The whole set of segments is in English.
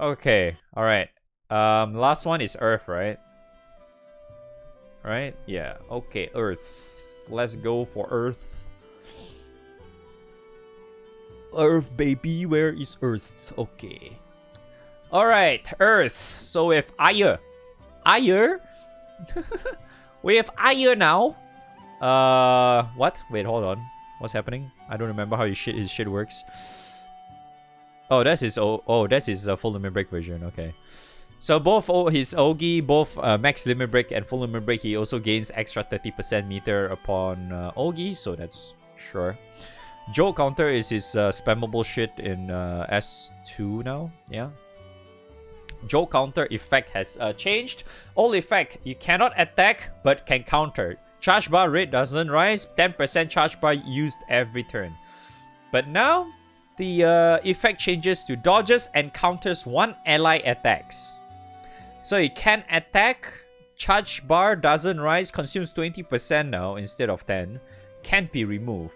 Okay, alright. Last one is Earth, right? Right? Yeah. Okay, Earth. Let's go for Earth. Earth, baby. Where is Earth? Okay. Alright, Earth. So with Aya. We have Aya now. What? Wait, hold on. What's happening? I don't remember how his shit works. Oh, that's his that's his full limit break version. Okay. So both his Ogi, both max limit break and full limit break, he also gains extra 30% meter upon Ogi, so that's sure. Jolt counter is his spammable shit in S2 now. Yeah. Jolt counter effect has changed. Old effect, you cannot attack but can counter. Charge bar rate doesn't rise. 10% charge bar used every turn. But now the effect changes to dodges and counters one ally attacks. So it can attack, charge bar doesn't rise, consumes 20% now instead of 10, can't be removed.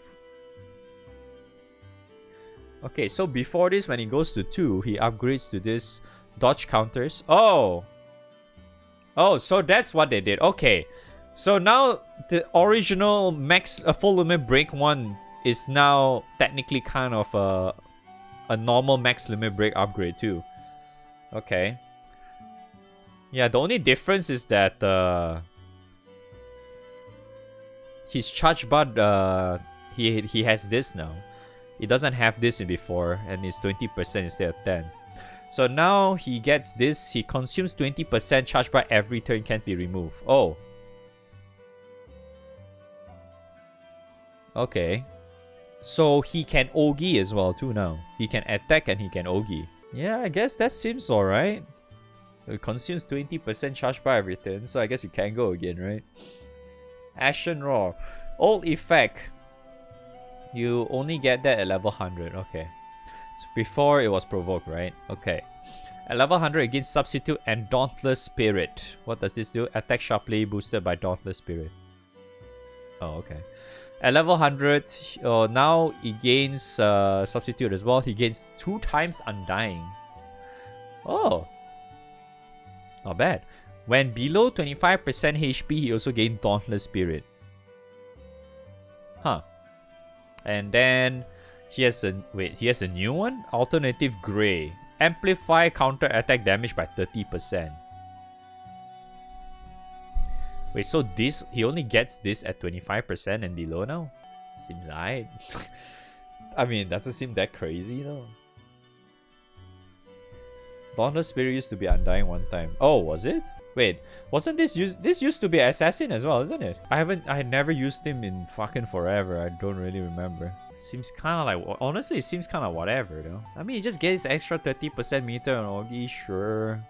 Okay, so before this, when he goes to 2, he upgrades to this dodge counters. Oh, so that's what they did. Okay, so now the original max full limit break one is now technically kind of a normal max limit break upgrade too. Okay. Yeah, the only difference is that his charge bar, he has this now. He doesn't have this in before, and it's 20% instead of 10. So now he gets this. He consumes 20% charge bar every turn, can't be removed. Oh. Okay. So he can Ogi as well too now. He can attack and he can Ogi. Yeah, I guess that seems alright. It consumes 20% charge bar every turn, so I guess you can go again, right? Ashen Roar. Old effect. You only get that at level 100. Okay. So before it was provoked, right? Okay. At level 100 against Substitute and Dauntless Spirit. What does this do? Attack sharply boosted by Dauntless Spirit. Oh, okay. At level 100, now he gains Substitute as well. He gains 2 times Undying. Oh. Not bad. When below 25% HP, he also gained Dauntless Spirit. Huh. And then he has a new one? Alternative Grey. Amplify counter attack damage by 30%. Wait, so this he only gets this at 25% and below now? Seems alright. I mean, doesn't seem that crazy though. Dauntless Spirit used to be Undying one time. Oh, was it? Wait, wasn't this used to be Assassin as well, isn't it? I never used him in fucking forever. I don't really remember. Seems kind of like, honestly, it seems kind of whatever though. I mean, he just gets extra 30% meter on Ogi, sure.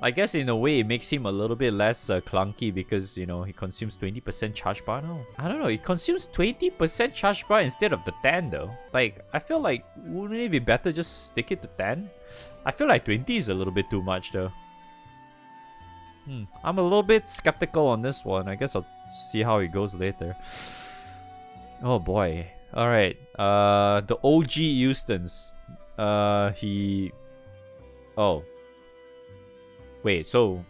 I guess in a way it makes him a little bit less clunky because, you know, he consumes 20% charge bar now. I don't know, he consumes 20% charge bar instead of the 10 though. Like, I feel like, wouldn't it be better just stick it to 10? I feel like 20 is a little bit too much though. I'm a little bit skeptical on this one. I guess I'll see how it goes later. Oh boy. Alright. The OG Eustace. He... Oh. Wait, so...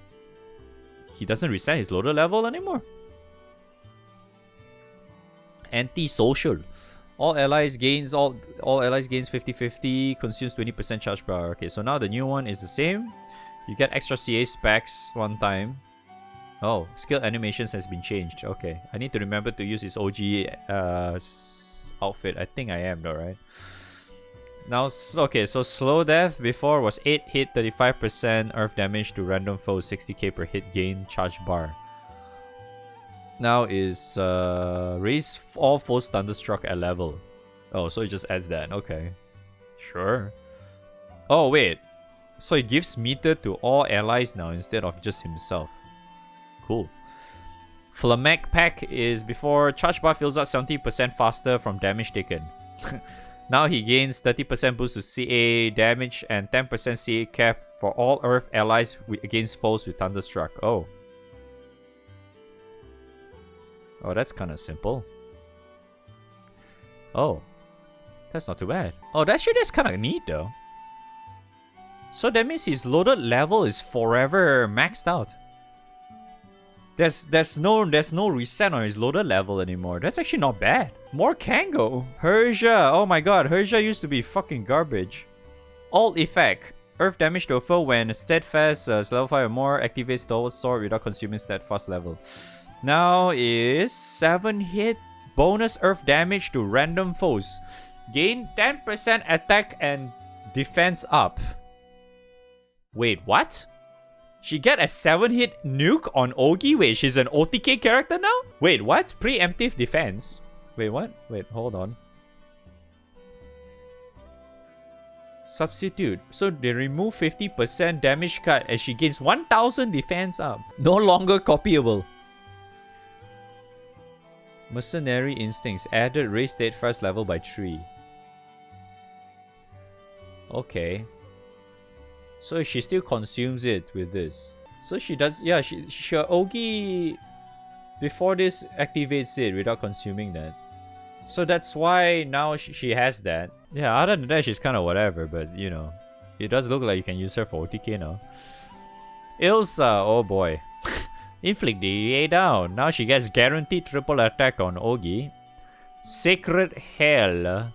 He doesn't reset his loader level anymore? Anti-social. All allies gains 50-50, consumes 20% charge bar. Okay, so now the new one is the same. You get extra CA specs one time. Oh, skill animations has been changed. Okay, I need to remember to use his OG outfit. I think I am though, right? Now, okay, so slow death before was 8 hit, 35% earth damage to random foes, 60k per hit gain, charge bar. Now is raise all foes thunderstruck at level. Oh, so it just adds that. Okay, sure. Oh wait. So it gives meter to all allies now instead of just himself. Cool. Flamek Pack is before charge bar fills up 70% faster from damage taken. Now he gains 30% boost to CA damage and 10% CA cap for all Earth allies against foes with Thunderstruck. Oh. Oh, that's kind of simple. Oh. That's not too bad. Oh, that shit is kind of neat though. So that means his loaded level is forever maxed out. There's no reset on his loaded level anymore. That's actually not bad. More Kango. Herja. Oh my god, Herja used to be fucking garbage. Alt effect. Earth damage to a foe when steadfast level 5 or more. Activate stalwart sword without consuming steadfast level. Now is 7 hit. Bonus earth damage to random foes. Gain 10% attack and defense up. Wait, what? She get a 7-hit nuke on Ogi? Wait, she's an OTK character now? Wait, what? Preemptive defense? Wait, what? Wait, hold on. Substitute. So they remove 50% damage cut and she gains 1000 defense up. No longer copyable. Mercenary Instincts. Added raise steadfast level by 3. Okay. So she still consumes it with this. So she does, yeah, she Ogi before this activates it without consuming that. So that's why now she has that. Yeah, other than that, she's kind of whatever, but you know, it does look like you can use her for OTK now. Ilsa, oh boy. Inflict DA down. Now she gets guaranteed triple attack on Ogi. Sacred Hell.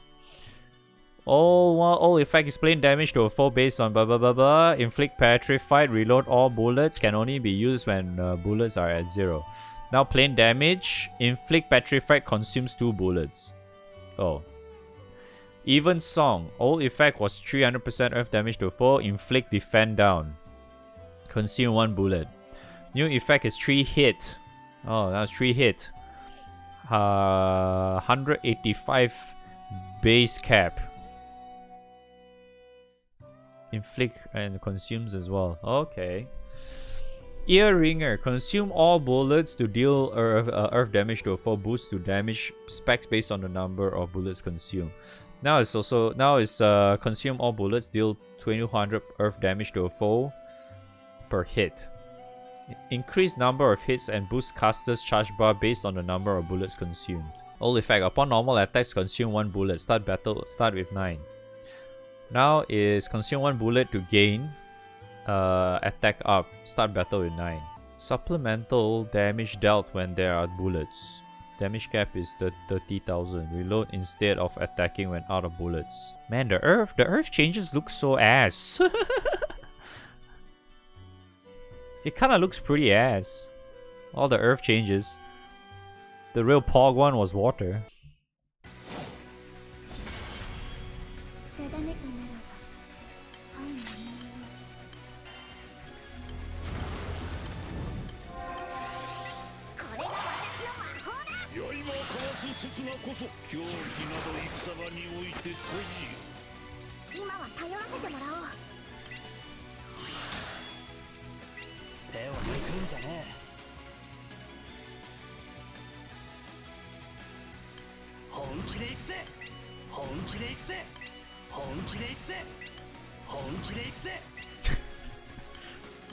All effect is plain damage to a foe based on blah blah blah blah. Inflict petrified. Reload all bullets. Can only be used when bullets are at 0. Now plain damage. Inflict petrified consumes 2 bullets. Oh. Even song. Old effect was 300% earth damage to a foe. Inflict defend down. Consume 1 bullet. New effect is 3 hit. Oh, that's 3 hit. 185 base cap. Inflict and consumes as well. Okay. Earringer. Consume all bullets to deal earth damage to a foe. Boost to damage specs based on the number of bullets consumed. Now it's consume all bullets. Deal 2200 earth damage to a foe per hit. Increase number of hits and boost caster's charge bar based on the number of bullets consumed. Old effect. Upon normal attacks, consume 1 bullet. Start with 9. Now is consume 1 bullet to gain attack up. Start battle with 9. Supplemental damage dealt when there are bullets. Damage cap is 30,000. Reload instead of attacking when out of bullets. Man, the earth changes look so ass. It kind of looks pretty ass. All the earth changes. The real Pog one was water.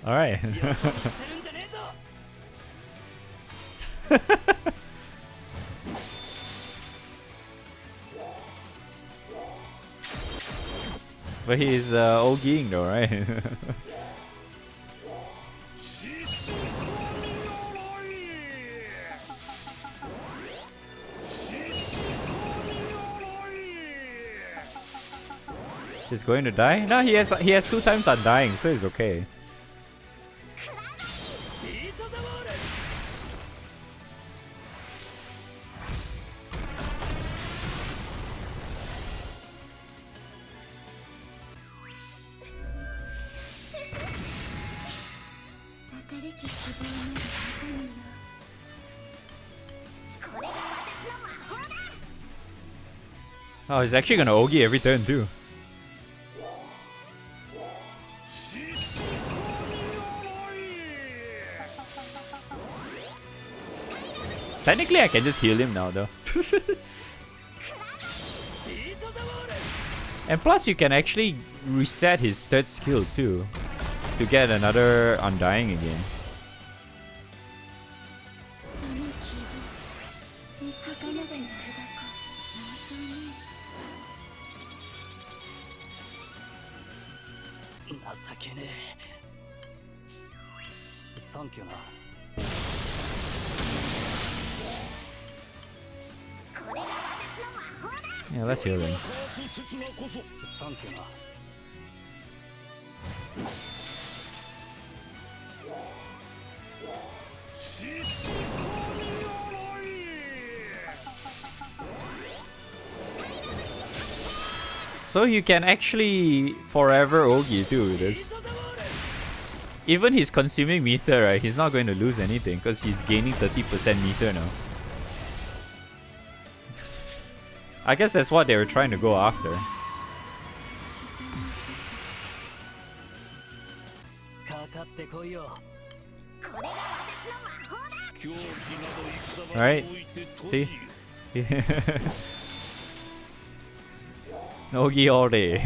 Alright. But he's OGing though, right? He's going to die? No, he has 2 times undying, so he's okay. Oh, he's actually gonna Ogi every turn too. Technically, I can just heal him now though. And plus, you can actually reset his 3rd skill too, to get another Undying again. Yeah, let's heal him. So you can actually forever Ogi too with this. Even he's consuming meter, right? He's not going to lose anything because he's gaining 30% meter now. I guess that's what they were trying to go after. Right? See? Ogi all day.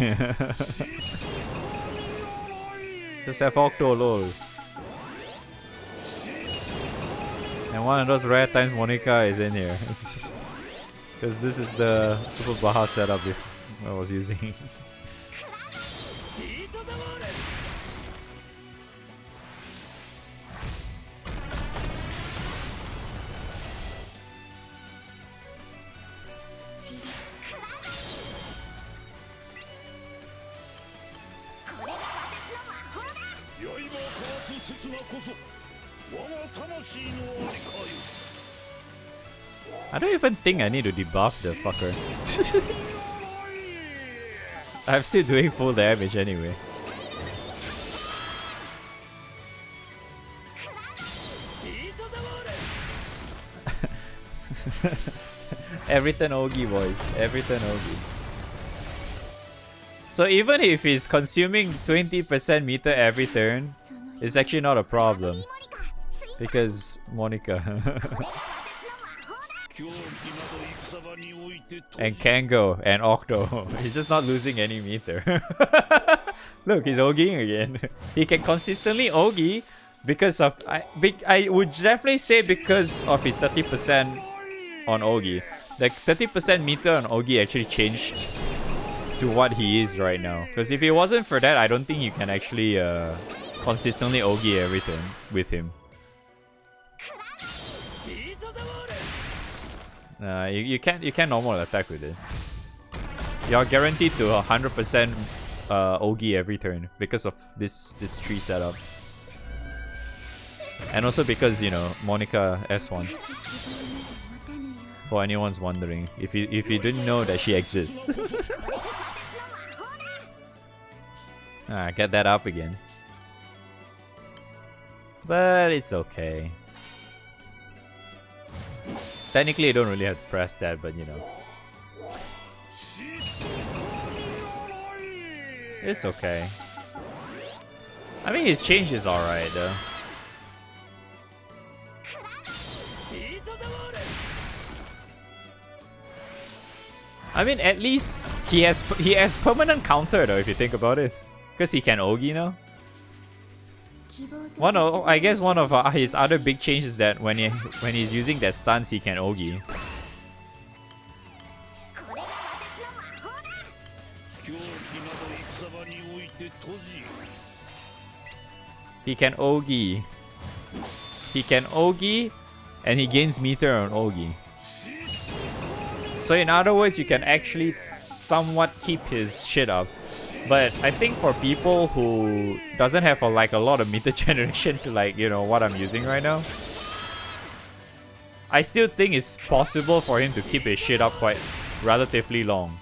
Just have Octo lol. And one of those rare times Monica is in here. Because this is the Super Baja setup I was using. I don't even think I need to debuff the fucker. I'm still doing full damage anyway. Every turn Ogi, boys. Every turn Ogi. So even if he's consuming 20% meter every turn, it's actually not a problem. Because Monica. And Kango and Octo. He's just not losing any meter. Look, he's Ogiing again. He can consistently Ogi because of... I would definitely say because of his 30% on Ogi. Like 30% meter on Ogi actually changed to what he is right now. Because if it wasn't for that, I don't think you can actually consistently Ogi every turn with him. You can't normal attack with it. You're guaranteed to 100% Ogi every turn because of this tree setup. And also because, you know, Monica S1. For anyone's wondering, if you didn't know that she exists. Get that up again. But it's okay. Technically, you don't really have to press that, but you know. It's okay. I mean, his change is alright though. I mean, at least he has permanent counter though, if you think about it. Because he can Ogi now. I guess one of his other big changes is that when he's using that stance, he can Ogi. He can Ogi. He can Ogi, and he gains meter on Ogi. So in other words, you can actually somewhat keep his shit up. But I think for people who doesn't have a lot of meter generation to what I'm using right now, I still think it's possible for him to keep his shit up quite relatively long.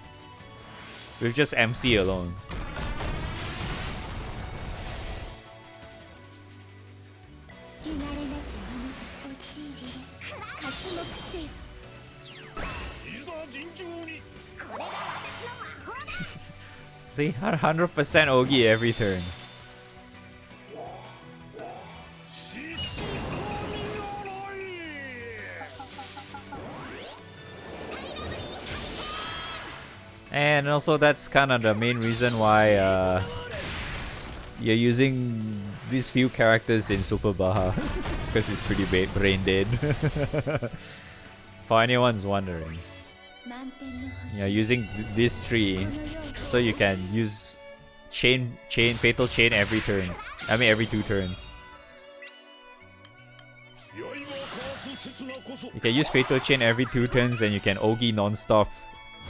With just MC alone. See, 100% Ogi every turn. And also that's kind of the main reason why you're using these few characters in Super Baja. Because it's pretty brain dead. For anyone's wondering. Yeah, using this tree so you can use fatal chain every turn. I mean every 2 turns. You can use fatal chain every 2 turns, and you can Ogi non-stop,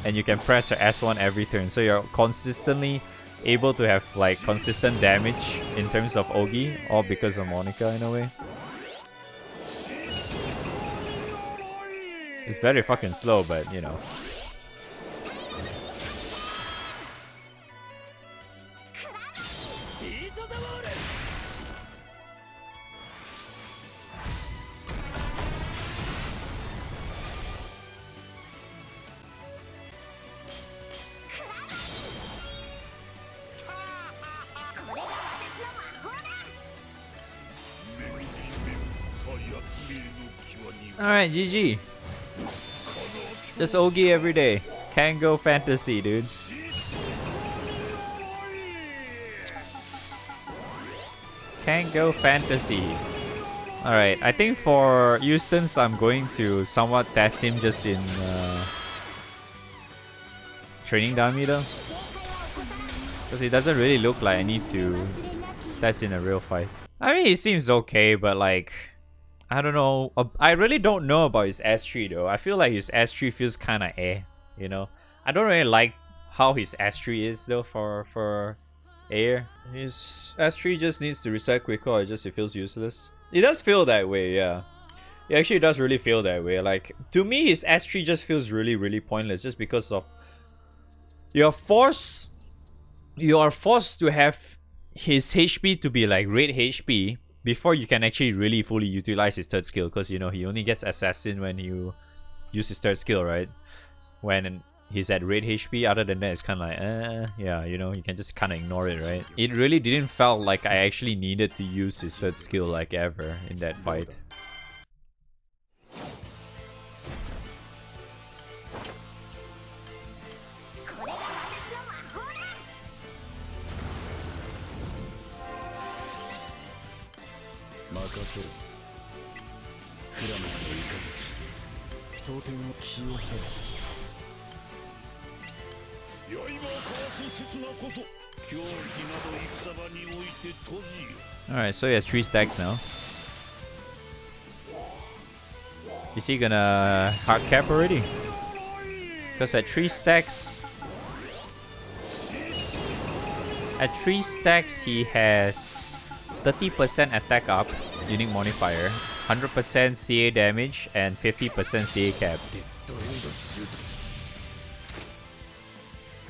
and you can press your S1 every turn. So you're consistently able to have like consistent damage in terms of Ogi, all because of Monica in a way. It's very fucking slow, but you know. Alright, GG. Just Ogi every day. Kango fantasy, dude. Kango fantasy. Alright, I think for Eustace, I'm going to somewhat test him just in training dummy though. Because it doesn't really look like I need to test in a real fight. I mean, he seems okay, but like, I don't know. I really don't know about his S3 though. I feel like his S3 feels kind of you know. I don't really like how his S3 is though for air. His S3 just needs to reset quicker, or it feels useless. It does feel that way, yeah. It actually does really feel that way. Like, to me, his S3 just feels really pointless just because of you are forced to have his HP to be like raid HP before you can actually really fully utilize his 3rd skill, because you know he only gets assassin when you use his 3rd skill, right? When he's at raid HP, other than that it's kind of like yeah, you know, you can just kind of ignore it, right? It really didn't felt like I actually needed to use his 3rd skill like ever in that fight. Alright, so he has 3 stacks now. Is he gonna hard cap already? Because at 3 stacks he has 30% attack up, unique modifier, 100% CA damage, and 50% CA cap.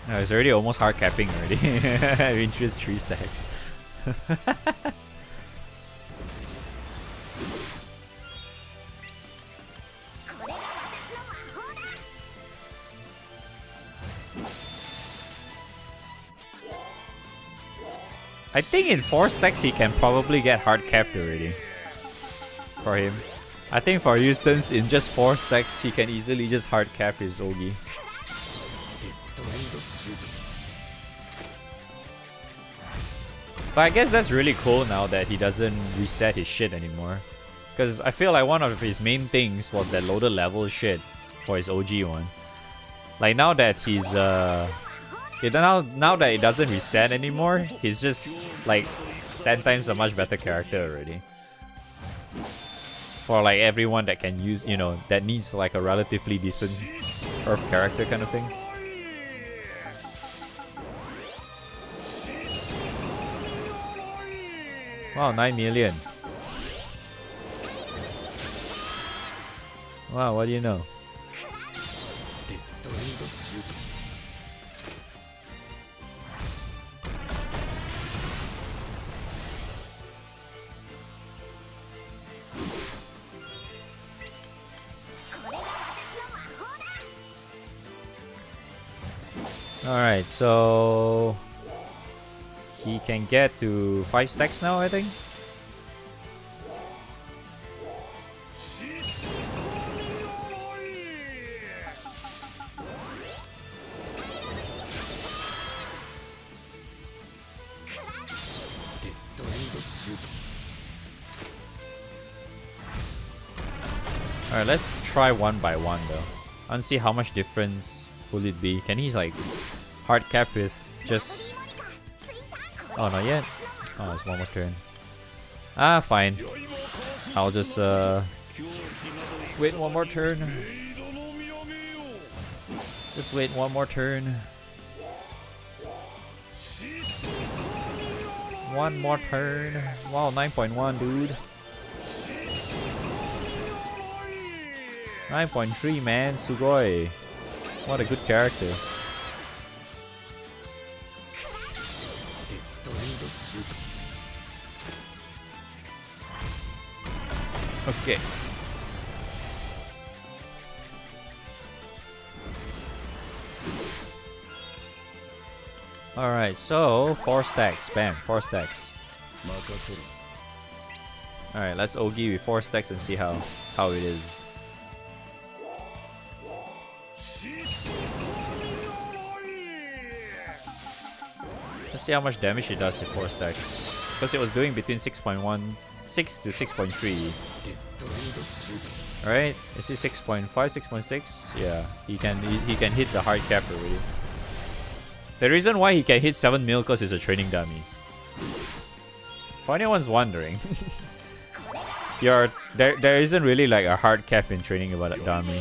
No, it's already almost hard capping already. In just 3 stacks. I think in 4 stacks he can probably get hard capped already. For him. I think for Eustace, in just 4 stacks he can easily just hard cap his Ogi. But I guess that's really cool now that he doesn't reset his shit anymore. Because I feel like one of his main things was that loaded level shit for his OG one. Like now that he's now that it doesn't reset anymore, he's just like 10 times a much better character already. For like everyone that can use, you know, that needs like a relatively decent Earth character kind of thing. Wow, 9 million. Wow, what do you know? Alright, so he can get to 5 stacks now, I think. Alright, let's try one by one though. And see how much difference will it be. Can he like hard cap with just Oh, not yet. Oh, it's one more turn. Ah, fine. I'll just wait one more turn. Just wait one more turn. One more turn. Wow, 9.1, dude. 9.3, man. Sugoi. What a good character. Okay. Alright, so 4 stacks. Bam, 4 stacks. Alright, let's Ogi with 4 stacks and see how it is. Let's see how much damage it does with 4 stacks. Because it was doing between 6.16 to 6.3. Alright, is it 6.5, 6.6? Yeah, he can hit the hard cap already. The reason why he can hit 7 mil because he's a training dummy. For anyone's wondering, there isn't really like a hard cap in training about a dummy.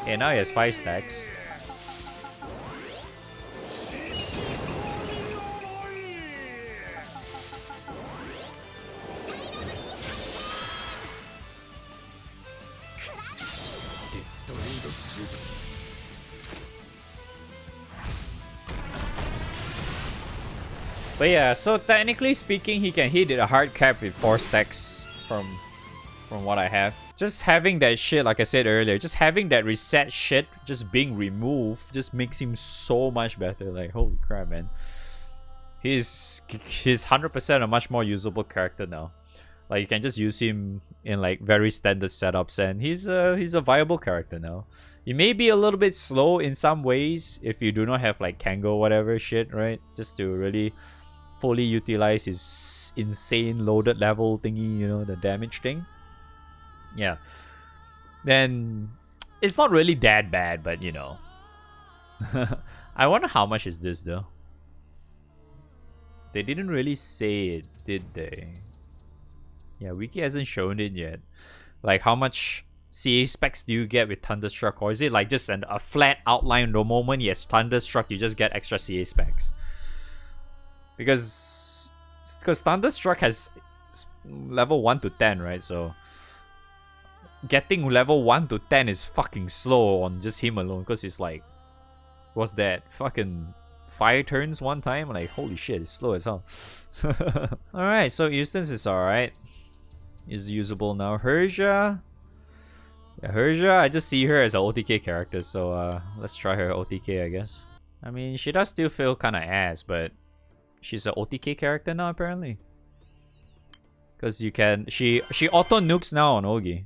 Okay, now he has 5 stacks. But yeah, so technically speaking, he can hit a hard cap with 4 stacks from what I have. Just having that shit, like I said earlier, just having that reset shit just being removed just makes him so much better. Like, holy crap, man. He's 100% a much more usable character now. Like, you can just use him in like very standard setups, and he's a viable character now. He may be a little bit slow in some ways if you do not have like Kango whatever shit, right? Just to really fully utilize his insane loaded level thingy, you know, the damage thing. Yeah. Then it's not really that bad, but you know. I wonder how much is this though. They didn't really say it, did they? Yeah, Wiki hasn't shown it yet. Like, how much CA specs do you get with Thunderstruck? Or is it like just a flat outline the moment he has Thunderstruck, you just get extra CA specs? Because Thunderstruck has level 1 to 10, right? So getting level 1 to 10 is fucking slow on just him alone. Because it's like, what's that? Fucking 5 turns one time? Like, holy shit, it's slow as hell. Alright, so Eustace is alright. Is usable now. Herja. Yeah, Herja, I just see her as an OTK character, so let's try her OTK, I guess. I mean, she does still feel kind of ass, but she's an OTK character now, apparently. Because you can... She auto nukes now on Ogi.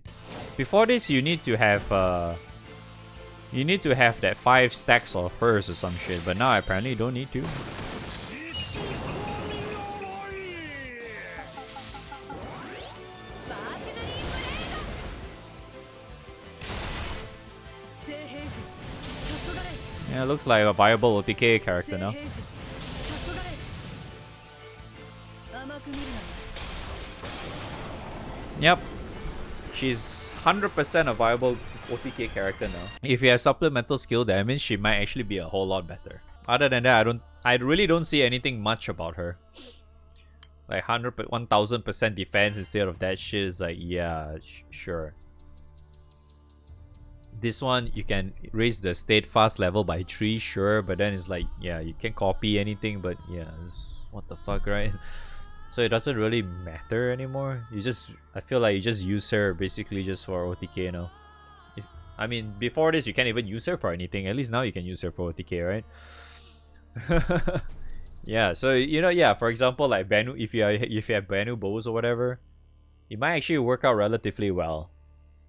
Before this, you need to have that 5 stacks of hers or some shit, but now apparently you don't need to. Yeah, it looks like a viable OTK character now. Yep. She's 100% a viable OTK character now. If you have supplemental skill damage, she might actually be a whole lot better. Other than that, I really don't see anything much about her. Like 1000% defense instead of that shit is like, yeah, sure. This one, you can raise the steadfast level by 3, sure, but then it's like, yeah, you can't copy anything, but yeah, what the fuck, right? So it doesn't really matter anymore. I feel like you just use her basically just for OTK now. I mean, before this, you can't even use her for anything. At least now you can use her for OTK, right? Yeah, so, you know, yeah, for example, like Banu, if you have Banu bows or whatever, it might actually work out relatively well.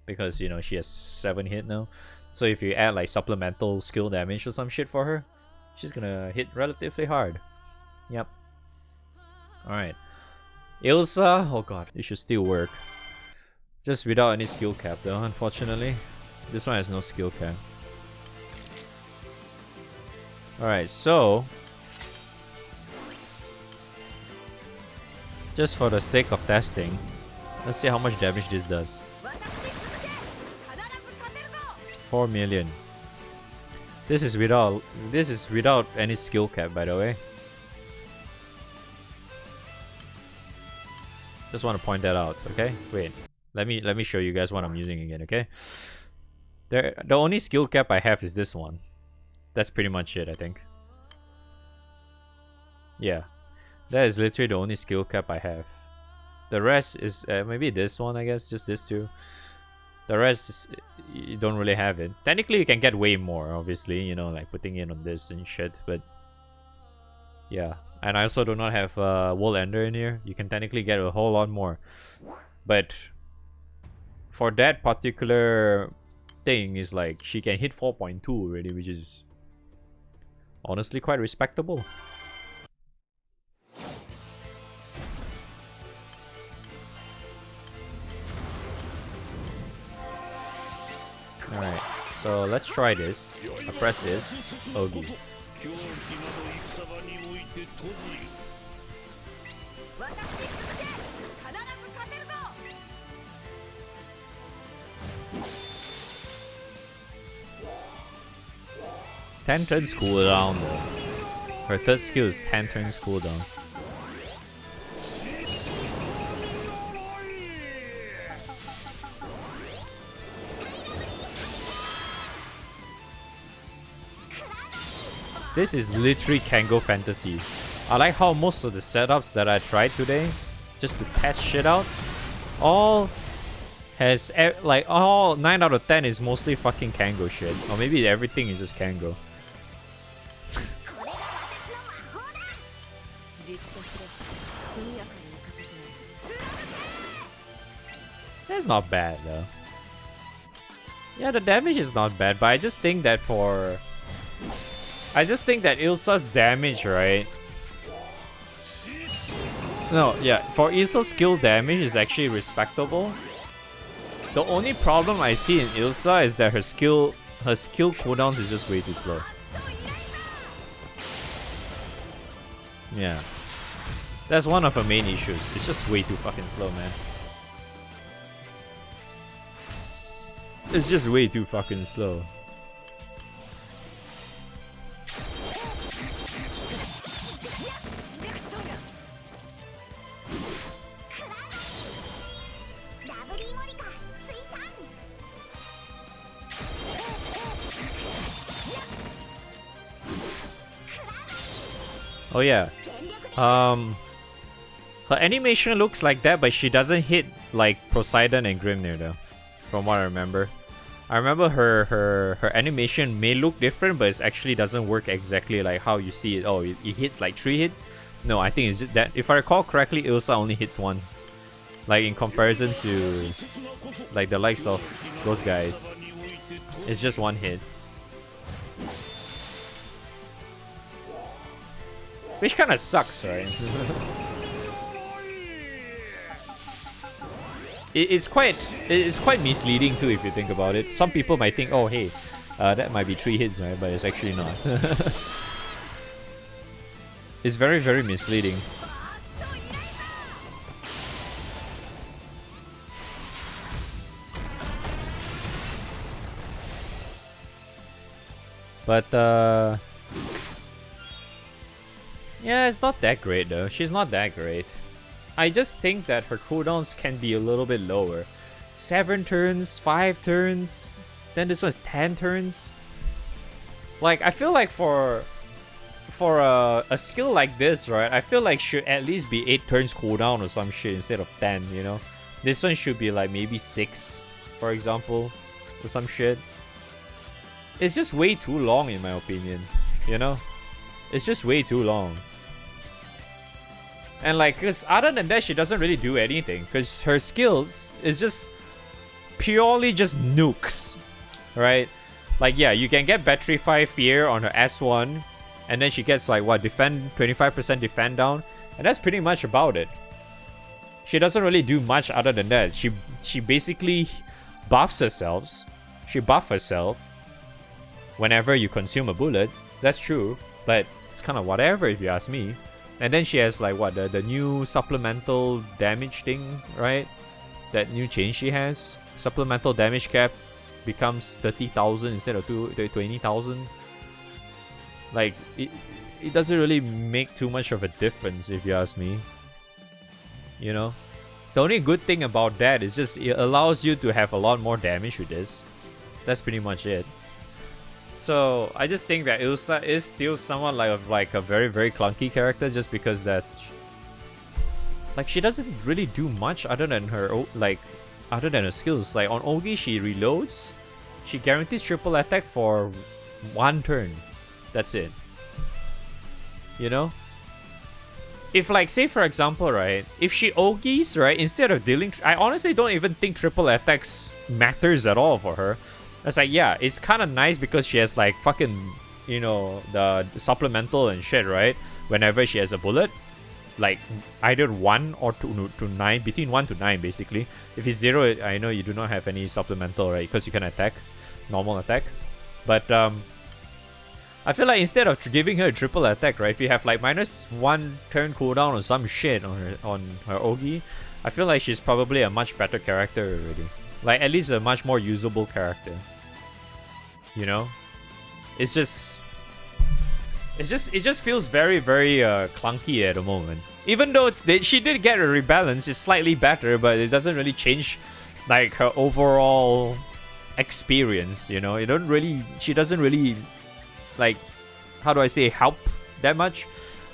Because, you know, she has 7 hit now. So if you add like supplemental skill damage or some shit for her, she's gonna hit relatively hard. Yep. Alright. Ilsa, oh god, it should still work. Just without any skill cap though, unfortunately. This one has no skill cap. Alright, so just for the sake of testing, let's see how much damage this does. 4 million. This is without any skill cap, by the way. Just want to point that out, okay? Wait, let me show you guys what I'm using again, okay? The only skill cap I have is this one. That's pretty much it, I think. Yeah, that is literally the only skill cap I have. The rest is maybe this one, I guess, just this two. The rest, you don't really have it. Technically, you can get way more, obviously, you know, like putting in on this and shit, but yeah. And I also do not have Wool Ender in here. You can technically get a whole lot more. But for that particular thing, is like she can hit 4.2 already, which is honestly quite respectable. Alright, so let's try this. I press this. Ogi. Ten turns cooldown though. Her third skill is 10 turns cooldown. This is literally Kango fantasy. I like how most of the setups that I tried today, just to test shit out, all has like all 9 out of 10 is mostly fucking Kango shit, or maybe everything is just Kango. That's not bad though. Yeah, the damage is not bad, but I just think that Ilsa's damage, right? No, yeah, for Ilsa's skill damage is actually respectable. The only problem I see in Ilsa is that her skill cooldowns is just way too slow. Yeah. That's one of her main issues. It's just way too fucking slow, man. It's just way too fucking slow. Oh yeah. Her animation looks like that, but she doesn't hit like Poseidon and Grimnir though. From what I remember. I remember her animation may look different, but it actually doesn't work exactly like how you see it. Oh, it hits like 3 hits? No, I think it's just that. If I recall correctly, Ilsa only hits 1. Like in comparison to like the likes of those guys. It's just 1 hit. Which kind of sucks, right? It's quite misleading too if you think about it. Some people might think, oh hey, that might be 3 hits, right? But it's actually not. It's very, very misleading. But yeah, it's not that great though. She's not that great. I just think that her cooldowns can be a little bit lower. 7 turns, 5 turns, then this one's 10 turns. Like, I feel like for a skill like this, right, I feel like should at least be 8 turns cooldown or some shit instead of 10, you know? This one should be like maybe 6, for example, or some shit. It's just way too long in my opinion, you know? It's just way too long. And like, cause other than that, she doesn't really do anything. Cause her skills is just purely just nukes, right? Like, yeah, you can get Battery 5 Fear on her S1, and then she gets like what, defend 25% defend down, and that's pretty much about it. she doesn't really do much other than that. She basically buffs herself. She buffs herself whenever you consume a bullet. That's true, but it's kind of whatever if you ask me. And then she has like what, the new supplemental damage thing, right? That new change she has. Supplemental damage cap becomes 30,000 instead of 20,000. Like it doesn't really make too much of a difference if you ask me. You know? The only good thing about that is just it allows you to have a lot more damage with this. That's pretty much it. So I just think that Ilsa is still somewhat like a very, very clunky character, just because that like she doesn't really do much other than her skills. Like on Ogi, she reloads. She guarantees triple attack for 1 turn. That's it. You know? If like, say for example, right, if she Ogis, right, instead of dealing, I honestly don't even think triple attacks matters at all for her. It's like, yeah, it's kind of nice because she has like fucking, you know, the supplemental and shit, right? Whenever she has a bullet, like either 1 or 2 to 9, between 1 to 9 basically. If it's 0, I know you do not have any supplemental, right? Because you can attack, normal attack. But I feel like instead of giving her a triple attack, right? If you have like -1 turn cooldown or some shit on her Ogi, I feel like she's probably a much better character already. Like at least a much more usable character. You know, it just feels very, very clunky at the moment. Even though she did get a rebalance, it's slightly better, but it doesn't really change like her overall experience. You know, she doesn't really, like, how do I say, help that much.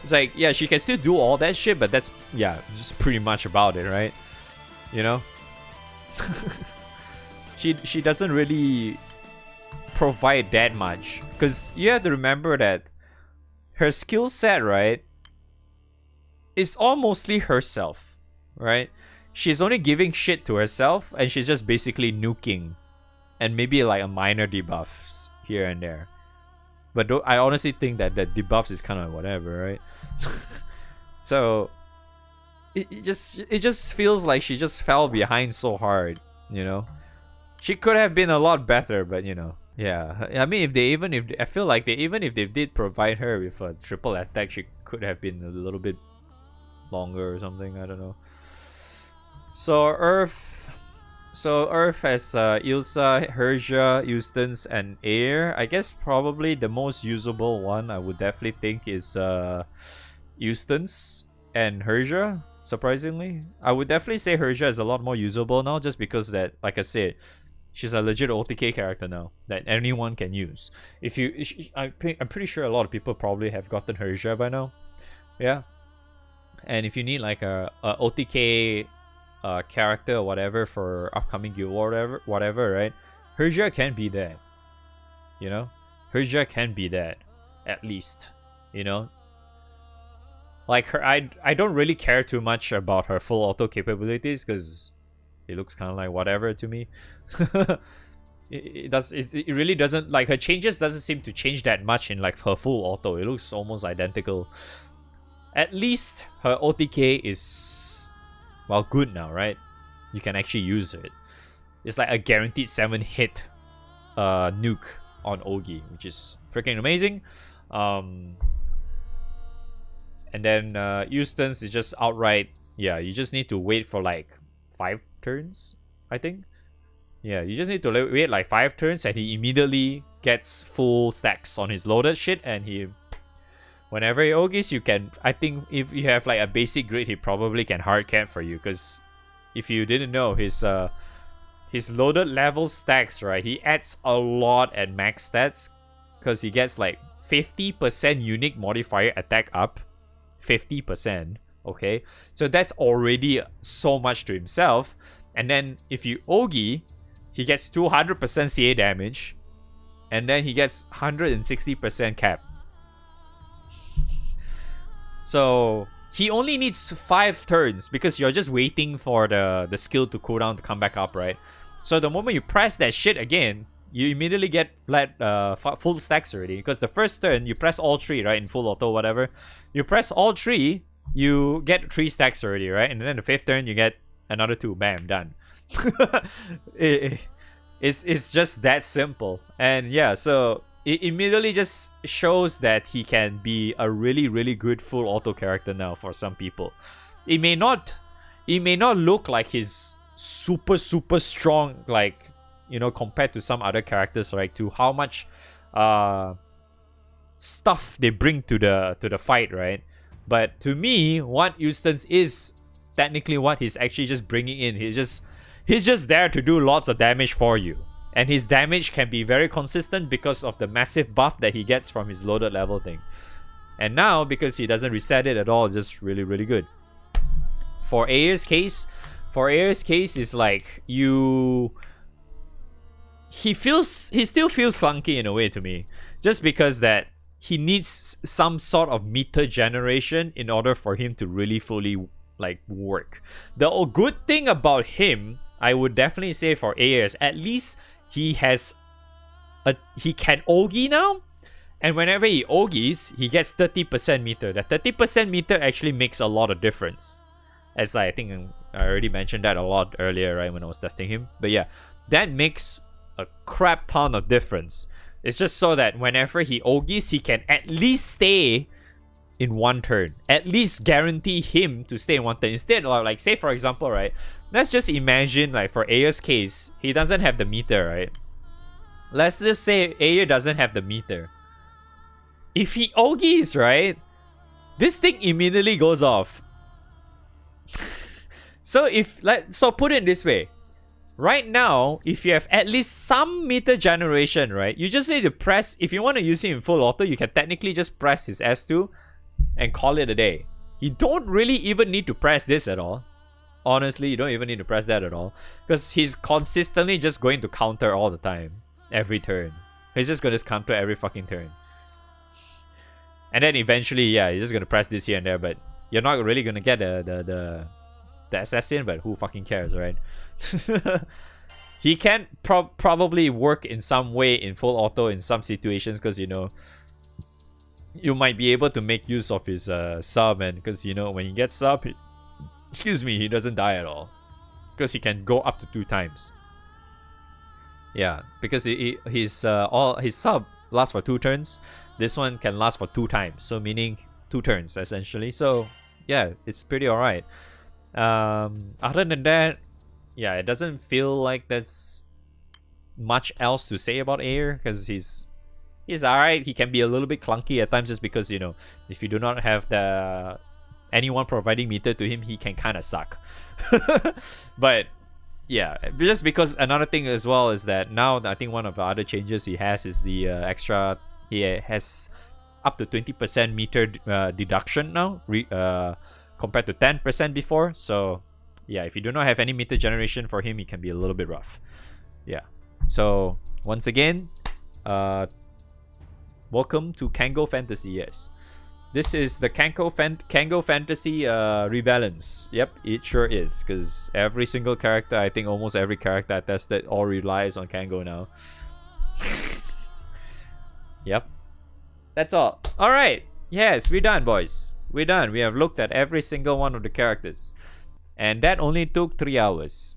It's like, yeah, she can still do all that shit, but that's, yeah, just pretty much about it, right? You know, she doesn't really provide that much, because you have to remember that her skill set, right, is all mostly herself, right? She's only giving shit to herself, and she's just basically nuking, and maybe like a minor debuffs here and there. But I honestly think that the debuffs is kind of whatever, right? So it just feels like she just fell behind so hard, you know. She could have been a lot better, but you know. Yeah, I mean, I feel like if they did provide her with a triple attack, she could have been a little bit longer or something. I don't know. So Earth has Ilsa, Herja, Eustace, and Air. I guess probably the most usable one I would definitely think is Eustace and Herja. Surprisingly, I would definitely say Herja is a lot more usable now, just because that, like I said, she's a legit OTK character now that anyone can use. I'm pretty sure a lot of people probably have gotten Herja by now. Yeah, and if you need like a OTK character or whatever for upcoming guild war, whatever, right? Herja can be that. You know, Herja can be that, at least. You know, like her, I don't really care too much about her full auto capabilities, because it looks kind of like whatever to me. It really doesn't, like, her changes doesn't seem to change that much in like her full auto. It looks almost identical. At least her OTK is, well, good now, right? You can actually use it. It's like a guaranteed 7-hit nuke on Ogi, which is freaking amazing. And then Eustace is just outright, yeah, you just need to wait for like 5 turns, I think. Yeah, you just need to wait like 5 turns, and he immediately gets full stacks on his loaded shit, and whenever he Ogis, you can, I think if you have like a basic grid, he probably can hard cap for you, because if you didn't know, his loaded level stacks, right, he adds a lot at max stats, because he gets like 50% unique modifier attack up, 50%. Okay, so that's already so much to himself. And then if you Ogi, he gets 200% CA damage, and then he gets 160% cap. So he only needs 5 turns, because you're just waiting for the skill to cooldown to come back up, right? So the moment you press that shit again, you immediately get full stacks already, because the first turn you press all 3, right, in full auto, whatever. You press all 3, you get 3 stacks already, right? And then the 5th turn, you get another 2. Bam, done. It's just that simple. And yeah, so it immediately just shows that he can be a really, really good full auto character now for some people. It may not look like he's super, super strong, like, you know, compared to some other characters, right? To how much stuff they bring to the fight, right? But to me, what Eustace is technically what he's actually just bringing in. He's just there to do lots of damage for you. And his damage can be very consistent because of the massive buff that he gets from his loaded level thing. And now, because he doesn't reset it at all, it's just really, really good. For Air's case, is like he still feels clunky in a way to me. Just because that he needs some sort of meter generation in order for him to really fully like work. The good thing about him, I would definitely say for Air, is at least he can Ogi now, and whenever he Ogis, he gets 30% meter. That 30% meter actually makes a lot of difference. As I think I already mentioned that a lot earlier, right, when I was testing him. But yeah, that makes a crap ton of difference. It's just so that whenever he Ogis, he can at least stay in 1 turn. At least guarantee him to stay in 1 turn. Instead, like, say for example, right, let's just imagine, like, for Aya's case, he doesn't have the meter, right? Let's just say Aya doesn't have the meter. If he Ogis, right, this thing immediately goes off. So put it this way. Right now, if you have at least some meter generation, right, you just need to press. If you want to use it in full auto, you can technically just press his S2 and call it a day. You don't really even need to press this at all. Honestly, you don't even need to press that at all, because he's consistently just going to counter all the time, every turn. He's just going to counter every fucking turn. And then eventually, yeah, you're just going to press this here and there, but you're not really going to get the assassin, but who fucking cares, right? He can probably work in some way in full auto in some situations, because, you know, you might be able to make use of his sub, and because, you know, when he gets sub, he doesn't die at all, because he can go up to 2 times. Yeah, because his sub lasts for 2 turns. This one can last for 2 times, so meaning 2 turns essentially. So yeah, it's pretty alright. Other than that, yeah, it doesn't feel like there's much else to say about Air, because he's alright. He can be a little bit clunky at times, just because, you know, if you do not have anyone providing meter to him, he can kind of suck. But yeah, just because another thing as well is that now I think one of the other changes he has is the extra. He has up to 20% meter deduction now, compared to 10% before. So yeah, if you do not have any meter generation for him, he can be a little bit rough. Yeah. So once again, welcome to Kango Fantasy. Yes, this is the Kango Fantasy Rebalance. Yep, it sure is, because every single character, I think almost every character I tested, all relies on Kango now. Yep, that's all. All right. Yes, we're done, boys. We're done. We have looked at every single one of the characters, and that only took 3 hours.